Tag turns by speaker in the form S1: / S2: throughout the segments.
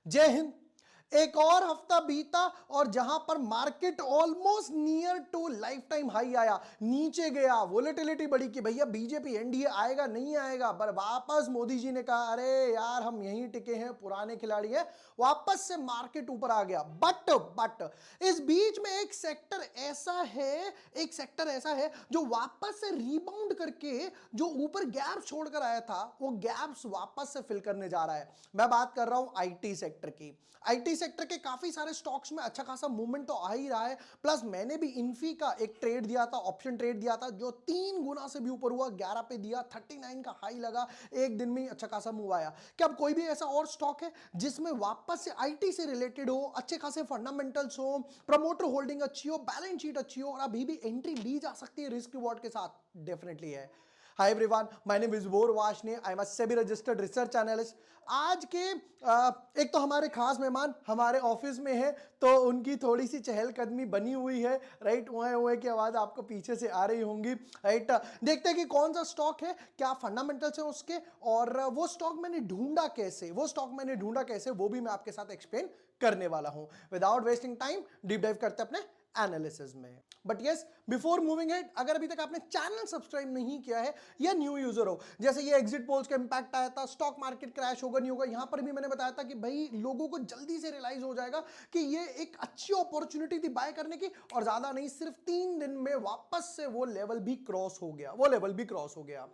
S1: जय हिंद। एक और हफ्ता बीता और जहां पर market almost near to life time high आया, नीचे गया, वोलेटिलिटी बढ़ी कि भैया बीजेपी एनडीए आएगा नहीं आएगा, पर वापस मोदी जी ने कहा अरे यार हम यहीं टिके हैं, पुराने खिलाड़ी हैं, वापस से मार्केट ऊपर आ गया। बट इस बीच में एक सेक्टर ऐसा है जो वापस से रीबाउंड करके जो ऊपर गैप छोड़कर आया था, वो गैप्स वापस से फिल करने जा रहा है। मैं बात कर रहा हूं आईटी सेक्टर की। आईटी सेक्टर के काफी सारे स्टॉक्स में अच्छा खासा मूवमेंट तो आ ही रहा है। प्लस मैंने भी इन्फी का एक ट्रेड दिया था, ऑप्शन ट्रेड दिया था, जो 3 गुना से भी ऊपर हुआ, 11 पे दिया, 39 का हाई लगा, एक दिन में ही अच्छा खासा मूव आया। क्या अब कोई भी ऐसा और स्टॉक है जिसमें वापस से आईटी से रिलेटेड हो, अच्छे खासे फंडामेंटल्स हो, प्रमोटर होल्डिंग अच्छी हो, बैलेंस शीट अच्छी हो और अभी भी एंट्री ली जा सकती है रिस्क रिवॉर्ड के साथ? डेफिनेटली है। Hi everyone, my name is Vor Vashne, I am a SEBI registered research analyst. आज के एक तो हमारे खास मेहमान हमारे ऑफिस में है, तो उनकी थोड़ी सी चहलकदमी बनी हुई है, राइट। वह वह की आवाज आपको पीछे से आ रही होंगी, राइट। देखते हैं कि कौन सा स्टॉक है, क्या फंडामेंटल्स है उसके, और वो स्टॉक मैंने ढूंढा कैसे, वो भी मैं आपके साथ एक्सप्लेन करने वाला हूं। Without wasting time deep dive करते अपने एनालिसिस में। But yes, before moving it, अगर अभी तक आपने चैनल सब्सक्राइब नहीं किया है या न्यू यूजर हो, जैसे ये एग्जिट पोल्स का इंपैक्ट आया था, स्टॉक मार्केट क्रैश होगा नहीं होगा, यहां पर भी मैंने बताया था कि भाई लोगों को जल्दी से रियलाइज हो जाएगा कि ये एक अच्छी अपॉर्चुनिटी थी बाय करने की, और ज्यादा नहीं, सिर्फ 3 दिन में वापस से वो लेवल भी क्रॉस हो गया।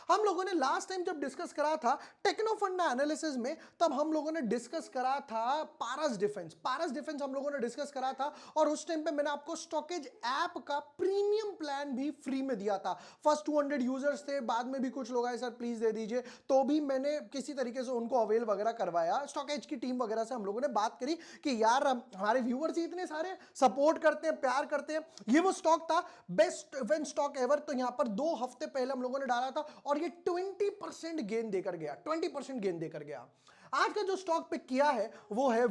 S1: हम लोगों ने लास्ट टाइम जब डिस्कस करा था टेक्नो फंडा एनालिसिस में, तब हम लोगों ने डिस्कस करा था पारस डिफेंस हम लोगों ने डिस्कस करा था, और उस टाइम पे मैंने आपको स्टॉकेज ऐप का प्रीमियम प्लान भी फ्री में दिया था। फर्स्ट 200 यूजर्स थे, बाद में भी कुछ लोग आए सर प्लीज दे दीजिए, तो भी मैंने किसी तरीके से उनको अवेल वगैरह करवाया। स्टॉकेज की टीम वगैरह से हम लोगों ने बात करी कि यार हमारे व्यूअर्स ही इतने सारे सपोर्ट करते हैं, प्यार करते हैं। ये वो स्टॉक था, बेस्ट इवेंट स्टॉक एवर। तो यहां पर 2 हफ्ते पहले हम लोगों ने डाला था और ये 20% गेन देकर गया, 20% गेन देकर गया। आज का जो स्टॉक पिक किया है वो है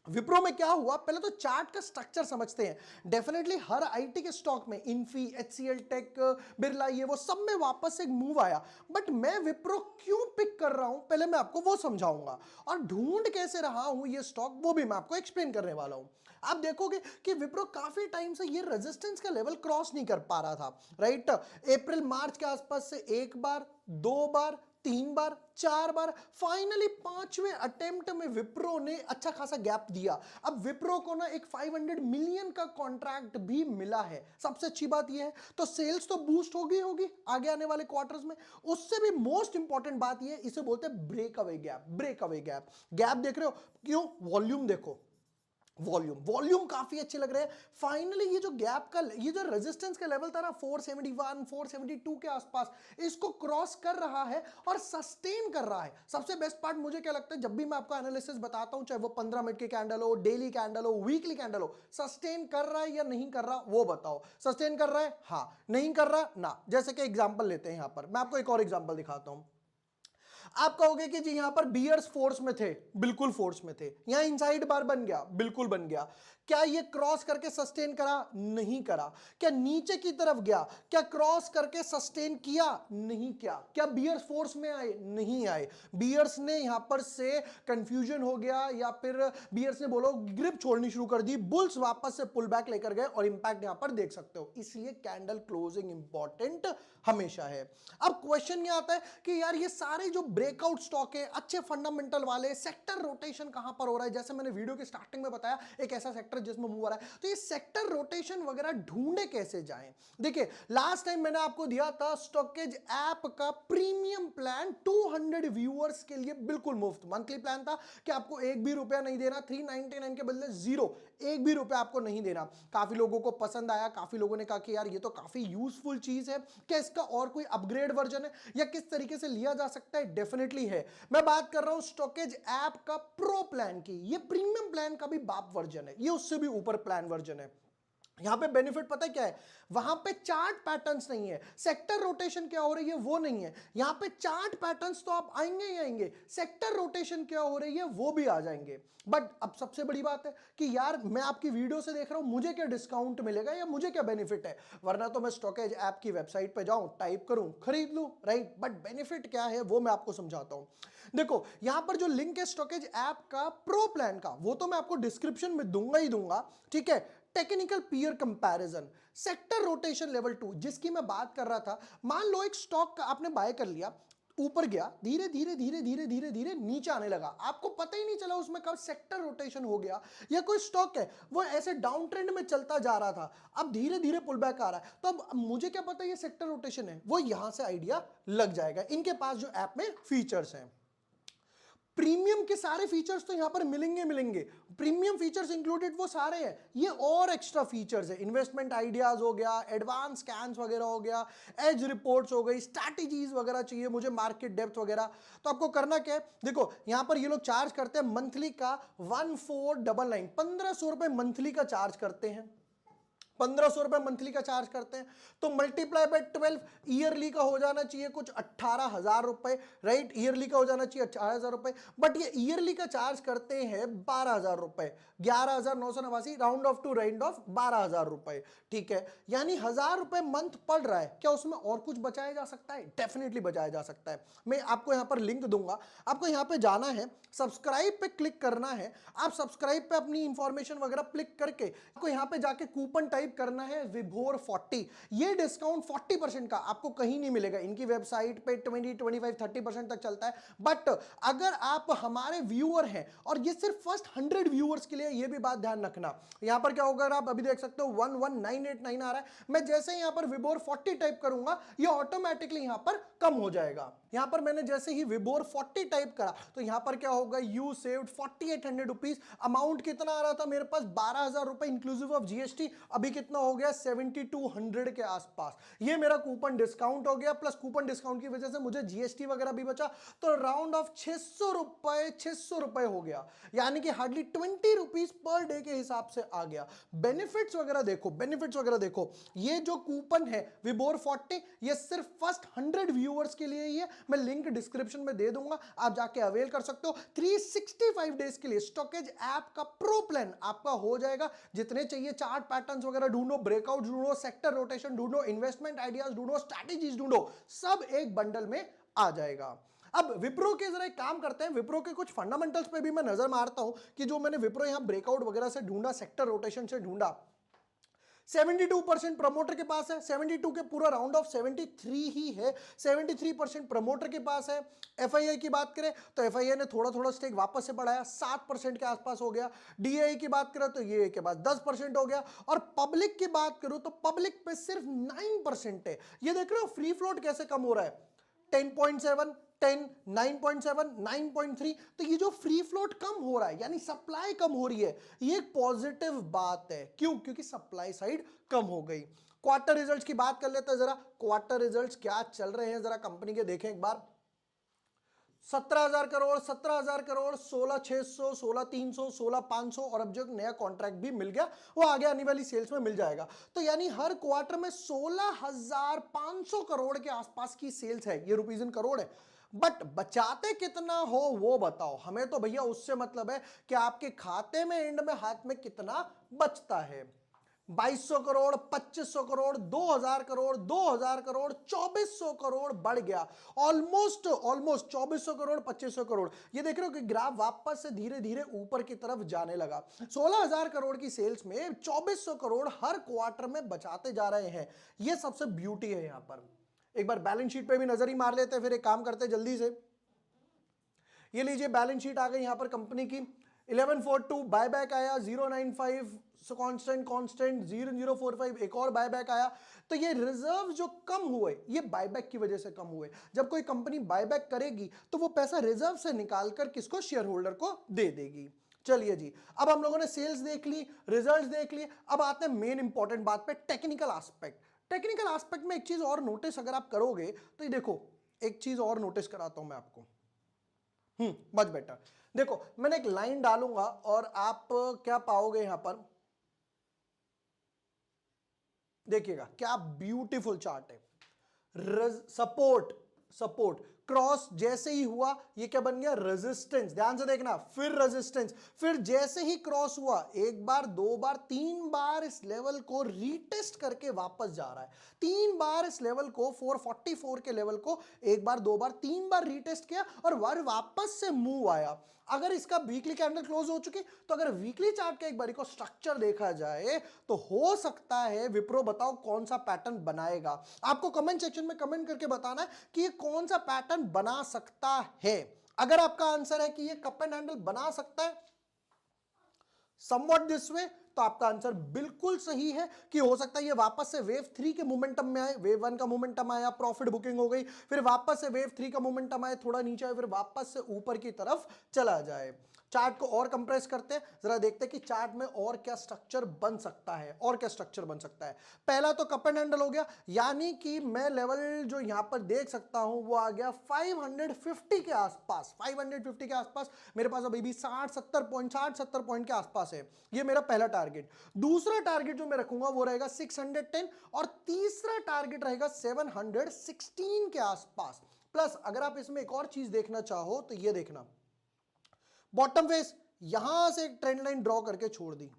S1: विप्रो में क्या हुआ, पहले तो चार्ट का स्ट्रक्चर समझते हैं। डेफिनेटली हर आईटी के स्टॉक में, इन्फी, एचसीएल टेक, बिरला, ये वो सब में वापस एक मूव आया। बट मैं विप्रो क्यों पिक कर रहा हूं, पहले मैं आपको वो समझाऊंगा, और ढूंढ कैसे रहा हूं ये स्टॉक, वो भी मैं आपको एक्सप्लेन करने वाला हूं। आप देखोगे कि विप्रो काफी टाइम से ये रेजिस्टेंस का लेवल क्रॉस नहीं कर पा रहा था, राइट। अप्रैल मार्च के आसपास से एक बार, 2 बार, 3 बार, 4 बार, फाइनली 5वें अटेम्प्ट में विप्रो ने अच्छा खासा गैप दिया। अब विप्रो को ना एक 500 मिलियन का कॉन्ट्रैक्ट भी मिला है। सबसे अच्छी बात यह है, तो सेल्स तो बूस्ट होगी आगे आने वाले क्वार्टर्स में। उससे भी मोस्ट इंपॉर्टेंट बात यह, इसे बोलते हैं ब्रेक अवे गैप। गैप देख रहे हो, क्यों? वॉल्यूम देखो, वॉल्यूम काफी अच्छे लग रहे हैं। फाइनली ये जो गैप का, ये जो रेजिस्टेंस का लेवल था ना 471 472 के आसपास, इसको क्रॉस कर रहा है और सस्टेन कर रहा है। सबसे बेस्ट पार्ट मुझे क्या लगता है, जब भी मैं आपको एनालिसिस बताता हूं, चाहे वो 15 मिनट की कैंडल हो, डेली कैंडल हो, वीकली कैंडल हो, सस्टेन कर रहा है या नहीं कर रहा वो बताओ। सस्टेन कर रहा है, हाँ। नहीं कर रहा ना। जैसे कि एग्जांपल लेते हैं, यहां पर मैं आपको एक और एग्जांपल दिखाता हूं। आप कहोगे कि जी यहां पर बियर्स फोर्स में थे, बिल्कुल फोर्स में थे। यहां इनसाइड बार बन गया, बिल्कुल बन गया। क्या ये क्रॉस करके सस्टेन करा? नहीं करा। क्या नीचे की तरफ गया? क्या क्रॉस करके सस्टेन किया? नहीं किया। क्या बियर्स फोर्स में आए? नहीं आए। बियर्स ने यहां पर से कंफ्यूजन हो गया, या फिर बियर्स ने बोलो ग्रिप छोड़नी शुरू कर दी, बुल्स वापस से पुल बैक लेकर गए, और इंपैक्ट यहां पर देख सकते हो। इसलिए कैंडल क्लोजिंग इंपॉर्टेंट हमेशा है। अब क्वेश्चन ये आता है कि यार ये सारे जो ब्रेकआउट स्टॉक है, अच्छे फंडामेंटल वाले, सेक्टर रोटेशन कहां पर हो रहा है? जैसे मैंने वीडियो के स्टार्टिंग में बताया, एक ऐसा सेक्टर जिसमें मूव आ रहा है, तो ये सेक्टर रोटेशन वगैरह ढूंढे कैसे जाएं? देखिए, लास्ट टाइम मैंने आपको दिया था स्टॉकेज ऐप का प्रीमियम प्लान 200 व्यूअर्स के लिए, बिल्कुल मुफ्त मंथली प्लान था कि आपको एक भी रुपया नहीं देना, 399 के बदले 0, एक भी रुपया आपको नहीं देना। काफी लोगों को पसंद आया, काफी लोगों ने कहा कि यार ये तो काफी यूजफुल चीज है, क्या इसका और कोई अपग्रेड वर्जन है या किस तरीके से लिया जा सकता है? डेफिनेटली है। मैं बात कर रहा हूं स्टॉकेज ऐप का प्रो प्लान की। ये प्रीमियम प्लान का भी बाप वर्जन है, ये उससे भी ऊपर प्लान वर्जन है। यहां पे बेनिफिट पता है क्या है, वहां पे चार्ट पैटर्न्स नहीं है, सेक्टर रोटेशन क्या हो रही है वो नहीं है। यहां पे चार्ट पैटर्न्स तो आप आएंगे ही आएंगे, सेक्टर रोटेशन क्या हो रही है वो भी आ जाएंगे। बट अब सबसे बड़ी बात है कि यार मैं आपकी वीडियो से देख रहा हूं, मुझे क्या डिस्काउंट मिलेगा या मुझे क्या बेनिफिट है, वरना तो मैं स्टॉकेज ऐप की वेबसाइट पे जाऊं, टाइप करूं, खरीद लूं, राइट। बट बेनिफिट क्या है वो मैं आपको समझाता हूं। देखो यहां पर जो लिंक है स्टॉकेज ऐप का प्रो प्लान का, वो तो मैं आपको डिस्क्रिप्शन में दूंगा ही दूंगा, ठीक है। Technical peer comparison, sector rotation level 2 जिसकी मैं बात कर रहा था, मान लो एक स्टॉक का आपने बाय कर लिया, ऊपर गया, धीरे धीरे धीरे धीरे धीरे धीरे नीचे आने लगा, आपको पता ही नहीं चला उसमें कब सेक्टर रोटेशन हो गया। या कोई स्टॉक है वो ऐसे डाउन ट्रेंड में चलता जा रहा था, अब धीरे धीरे पुल बैक आ रहा है, तो अब मुझे क्या पता ये सेक्टर रोटेशन है, वो यहां से आइडिया लग जाएगा इनके पास जो ऐप में फीचर्स हैं। प्रीमियम के सारे फीचर्स तो यहां पर मिलेंगे मिलेंगे, प्रीमियम फीचर्स इंक्लूडेड वो सारे हैं, ये और एक्स्ट्रा फीचर्स है, इन्वेस्टमेंट आइडियाज हो गया, एडवांस स्कैन्स वगैरह हो गया, एज रिपोर्ट्स हो गई, स्ट्रैटेजीज वगैरह चाहिए मुझे, मार्केट डेप्थ वगैरह। तो आपको करना क्या है, देखो यहां पर ये लोग चार्ज करते हैं मंथली का 1499, 1500 रुपए मंथली का चार्ज करते हैं, 1500 रुपए मंथली का चार्ज करते हैं, तो मल्टीप्लाई बाय 12, ईयरली का हो जाना चाहिए कुछ 18,000 रुपए, राइट, ईयरली का हो जाना चाहिए 18,000 रुपए, बट ये ईयरली का चार्ज करते हैं 12,000 रुपए, 11,989, round off to round off 12,000 रुपए, ठीक है। यानी 1,000 रुपए मंथ पड़ रहा है, क्या उसमें और कुछ बचाया जा सकता है, डेफिनेटली बचाया जा सकता है। मैं आपको यहां पर लिंक दूंगा, आपको यहां पे जाना है, सब्सक्राइब पे क्लिक करना है, आप सब्सक्राइब पे अपनी इंफॉर्मेशन वगैरह क्लिक करके आपको यहां पे जाके कूपन टाइप करना है विभोर 40, ये डिस्काउंट 40% का आपको कहीं नहीं मिलेगा, इनकी वेबसाइट पे 20, 25, 30% तक चलता है। बट अगर आप हमारे व्यूअर हैं, और ये सिर्फ फर्स्ट 100 व्यूअर्स के लिए, ये भी बात ध्यान रखना, यहां पर क्या होगा, आप अभी देख सकते हो 11989 आ रहा है, मैं जैसे ही यहां पर विभोर 40 टाइप करूंगा ये ऑटोमेटिकली यहां पर कम हो जाएगा। यहां पर मैंने जैसे ही विभोर 40 टाइप करा तो यहां पर क्या होगा, यू सेव्ड 4800 रुपीज, अमाउंट कितना आ रहा था मेरे पास 12,000 रुपए इंक्लूसिव ऑफ जीएसटी, अभी कितना हो गया 7200 के आसपास, ये मेरा कूपन डिस्काउंट हो गया, प्लस कूपन डिस्काउंट की वजह से मुझे जीएसटी वगैरह भी बचा, तो राउंड ऑफ 600 रुपए हो गया, यानी कि हार्डली 20 रुपीज पर डे के हिसाब से आ गया। बेनिफिट्स वगैरह देखो, बेनिफिट्स वगैरह देखो, ये जो कूपन है विभोर 40, ये सिर्फ फर्स्ट 100 व्यूअर्स के लिए ही है, मैं लिंक डिस्क्रिप्शन में दे दूंगा, आप जाके अवेल कर सकते हो। 365 डेज के लिए स्टॉकेज ऐप का प्रो प्लान आपका हो जाएगा, जितने चाहिए चार्ट पैटर्न्स वगैरह ढूंढो, ब्रेकआउट ढूंढो, सेक्टर रोटेशन ढूंढो, इन्वेस्टमेंट आइडियाज ढूंढो, स्ट्रैटेजीज ढूंढो, सब एक बंडल में आ जाएगा। अब विप्रो के जरा एक काम करते हैं, विप्रो के कुछ फंडामेंटल्स पे भी मैं नजर मारता हूं कि जो मैंने विप्रो यहां ब्रेकआउट वगैरह से ढूंढा, सेक्टर रोटेशन से ढूंढा, 72% प्रमोटर के पास है, 72 के पूरा राउंड ऑफ 73 ही है, 73% प्रमोटर के पास है। एफआईआई की बात करें तो एफआईआई ने थोड़ा थोड़ा स्टेक वापस से बढ़ाया, 7% के आसपास हो गया। डीआई की बात करें तो ये के बाद 10% हो गया, और पब्लिक की बात करूं तो पब्लिक पे सिर्फ 9% है। ये देख रहे हो फ्री फ्लोट कैसे कम हो रहा है, 10.7, 10, 9.7, 9.3, तो ये जो फ्री फ्लोट कम हो रहा है यानी सप्लाई कम हो रही है, ये एक पॉजिटिव बात है। क्यों, क्योंकि सप्लाई साइड कम हो गई। क्वार्टर रिजल्ट्स की बात कर लेते हैं जरा, क्वार्टर रिजल्ट्स क्या चल रहे हैं जरा कंपनी के देखें एक बार। 17,000 करोड़, 17,000 करोड़, 16,600, 16,300, 16,500, और अब जो नया कॉन्ट्रैक्ट भी मिल गया वो आगे आने वाली सेल्स में मिल जाएगा, तो यानी हर क्वार्टर में 16,500 करोड़ के आसपास की सेल्स है, ये रुपीज इन करोड़ है। बट बचाते कितना हो वो बताओ, हमें तो भैया उससे मतलब है कि आपके खाते में एंड में हाथ में कितना बचता है। 2200 करोड़, 2500 करोड़, 2000 करोड़, 2000 करोड़, 2400 करोड़ बढ़ गया, ऑलमोस्ट ऑलमोस्ट 2400 करोड़, 2500 करोड़। ये देख रहे हो कि ग्राफ वापस से धीरे धीरे ऊपर की तरफ जाने लगा। 16,000 करोड़ की सेल्स में 2400 करोड़ हर क्वार्टर में बचाते जा रहे हैं, ये सबसे ब्यूटी है यहां पर। एक बार बैलेंस शीट पे भी नजर ही मार लेते हैं, फिर एक काम करते हैं जल्दी से। ये लीजिए बैलेंस शीट आ गई यहां पर कंपनी की। 1142 बायबैक आया, 095 कांस्टेंट कांस्टेंट, 0045 एक और बायबैक आया। तो ये रिजर्व जो कम हुए ये बायबैक की वजह से कम हुए। जब कोई कंपनी बायबैक करेगी तो वो पैसा रिजर्व से निकालकर किसको, शेयर होल्डर को दे देगी। चलिए जी, अब हम लोगों ने सेल्स देख ली, रिजल्ट्स देख लिए, अब आते हैं मेन इंपॉर्टेंट बात पे, टेक्निकल एस्पेक्ट। टेक्निकल एस्पेक्ट में एक चीज और नोटिस अगर आप करोगे तो ये देखो, एक चीज और नोटिस कराता हूं मैं आपको। Much better. देखो मैंने एक लाइन डालूंगा और आप क्या पाओगे यहां पर, देखिएगा क्या ब्यूटीफुल चार्ट है। सपोर्ट, सपोर्ट क्रॉस जैसे ही हुआ ये क्या बन गया, रेजिस्टेंस। ध्यान से देखना, फिर रेजिस्टेंस, फिर जैसे ही क्रॉस हुआ एक बार, दो बार, तीन बार इस लेवल को रीटेस्ट करके वापस जा रहा है। तीन बार इस लेवल को 444 के लेवल को एक बार, दो बार, तीन बार रीटेस्ट किया और वापस से मूव आया। अगर इसका वीकली कैंडल क्लोज हो चुकी, तो अगर वीकली चार्ट का एक बार को स्ट्रक्चर देखा जाए तो हो सकता है विप्रो बताओ कौन सा पैटर्न बनाएगा। आपको कमेंट सेक्शन में कमेंट करके बताना है कि ये कौन सा पैटर्न बना सकता है। अगर आपका आंसर है कि ये कप एंड हैंडल बना सकता है समवॉट दिस वे, तो आपका आंसर बिल्कुल सही है कि हो सकता है ये वापस से वेव 3 के मोमेंटम में आए। वेव 1 का मोमेंटम आया, प्रॉफिट बुकिंग हो गई, फिर वापस से वेव 3 का मोमेंटम आए, थोड़ा नीचे आए, फिर वापस से ऊपर की तरफ चला जाए। चार्ट को और कंप्रेस करते हैं, जरा देखते हैं कि चार्ट में और क्या स्ट्रक्चर बन सकता है। और क्या स्ट्रक्चर बन सकता है, पहला तो कप एंड हैंडल हो गया, यानी कि मैं लेवल जो यहां पर देख सकता हूं वो आ गया 550 के आसपास। 550 के आसपास मेरे पास अभी भी 60-70 पॉइंट के आसपास है। ये मेरा पहला टारगेट। दूसरा टारगेट जो मैं रखूंगा वो रहेगा 610 और तीसरा टारगेट रहेगा 716 के आसपास। प्लस अगर आप इसमें एक और चीज देखना चाहो तो ये देखना, बॉटम फेस यहां से एक ट्रेंड लाइन ड्रॉ करके छोड़ दी।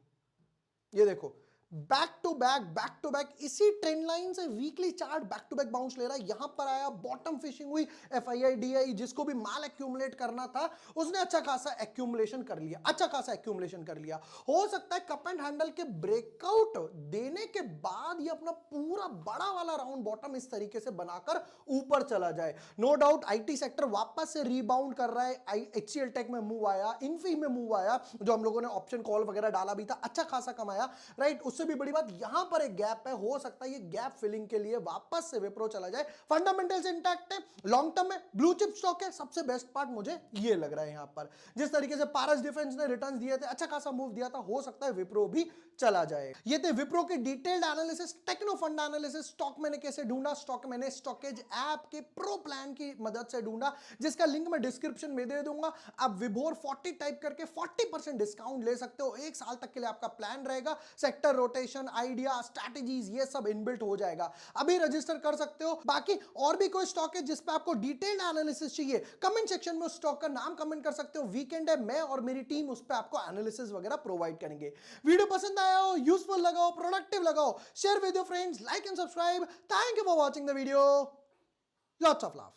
S1: ये देखो बैक टू बैक इसी ट्रेंड लाइन से weekly chart back to back bounce ले रहा है। यहां पर आया, बॉटम फिशिंग हुई, एफआईआई डीआई जिसको भी माल एक्यूमुलेट करना था उसने अच्छा खासा एक्यूमुलेशन कर लिया, अच्छा खासा एक्यूमुलेशन कर लिया। हो सकता है कप एंड हैंडल के ब्रेकआउट देने के बाद ये अपना पूरा बड़ा वाला राउंड बॉटम इस तरीके से बनाकर ऊपर चला जाए। नो डाउट आईटी सेक्टर वापस से रीबाउंड कर रहा है। एचसीएल टेक में मूव आया, इन्फी में मूव आया, जो हम लोगों ने ऑप्शन कॉल वगैरह डाला भी था, अच्छा खासा कमाया, राइट। उससे भी बड़ी बात यहां पर एक गैप है, हो सकता है ये गैप फिलिंग के लिए वापस से विप्रो चला जाए। फंडामेंटल्स इंटैक्ट है, लॉन्ग टर्म में ब्लू चिप स्टॉक है। सबसे बेस्ट पार्ट मुझे ये लग रहा है यहां पर, जिस तरीके से पारस डिफेंस ने रिटर्न्स दिए थे, अच्छा खासा मूव दिया था, हो सकता है विप्रो भी चला जाए। ये थे विप्रो के detailed analysis, techno fund analysis. Stock मैंने कैसे ढूंढा, स्टॉक मैंने स्टॉकेज ऐप के प्रो प्लान की मदद से ढूंढा, जिसका लिंक मैं डिस्क्रिप्शन में दे दूंगा। आप विभोर 40 टाइप करके 40% डिस्काउंट ले सकते हो। एक साल तक के लिए आपका प्लान रहेगा, सेक्टर रोटेशन, आइडिया, स्ट्रैटेजीज ये सब इनबिल्ट हो जाएगा। अभी रजिस्टर कर सकते हो। बाकी और भी कोई स्टॉक है जिस पे आपको डिटेल्ड एनालिसिस चाहिए, कमेंट सेक्शन में उस स्टॉक का नाम कमेंट कर सकते हो। वीकेंड है, मैं और मेरी टीम उस पे आपको एनालिसिस वगैरह प्रोवाइड करेंगे। वीडियो पसंद आया हो, यूजफुल लगा हो, प्रोडक्टिव लगा हो, share with your friends, like and subscribe. Thank you for watching the video. Lots of love.